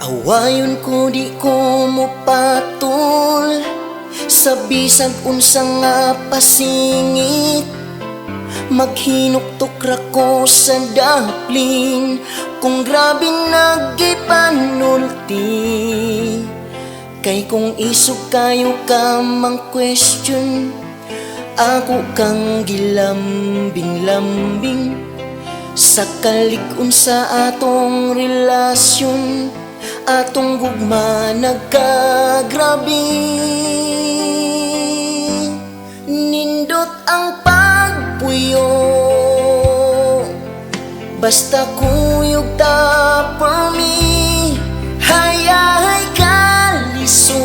Awayon ko di ko mopatul sa bisag unsa nga pasingit. Maghinuktok ra ko sa daplin kung grabe naggipanulti. Kay kung isog kayo ka mang question, ako kang gilambing-lambing sa kalig-on sa atong relasyon. Atong gugma nagkagrabe, nindot ang pagpuyo. Basta kuyog ta for me, hayay kalisod.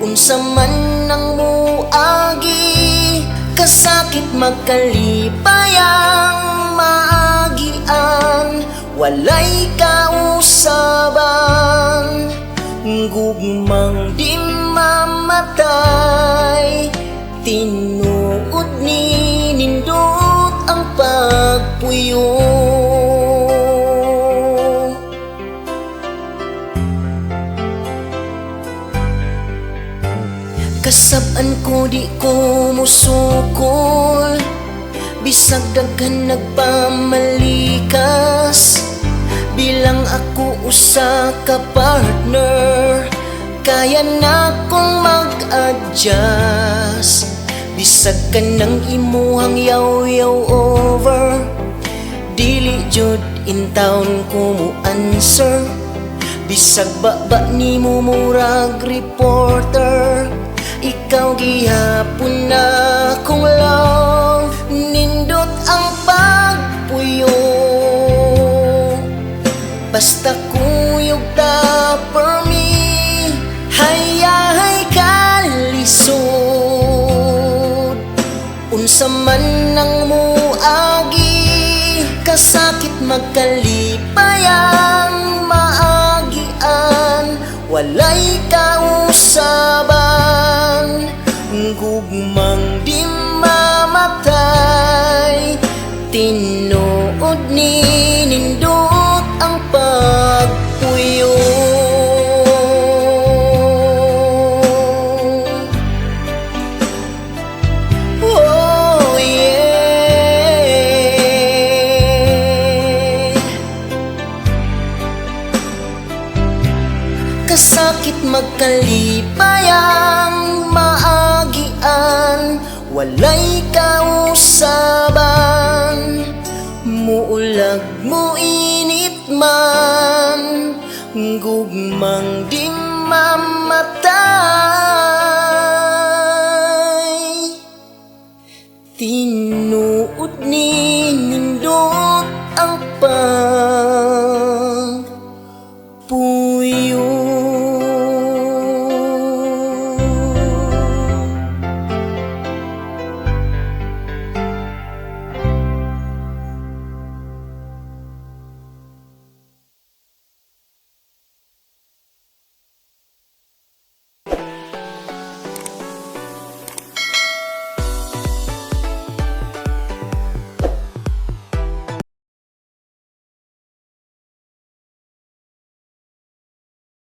Unsa man ang muagi, kasakit magkalipayang maagian. Walay kausaban, gugmang di mamatay. Tinuod ni nindot ang pagpuyo. Kasab-an ko di ko musukol, bisag daghan nagpamalikas. Bilang ako usa ka partner, kaya na kong mag-adjust. Bisag ka ng imuhang yaw-yaw over, dili jud in town ko mo answer. Bisag baba ni mo murag reporter, ikaw gihapon na kong love. Nindot ang pagpuyo, basta kuyog ta for me, hayay kalisod. Unsa man ang muagi, kasakit magkalipayang maagian. Walay kausaban, gugmang di mamatay. Tinuod ni nindot ang pagpuyo. Oh yeah. Kasakit magkalipayang maagian. Walay kausaban, muulag mo init man, gugmang di mamatay. Tinuod ni nindot ang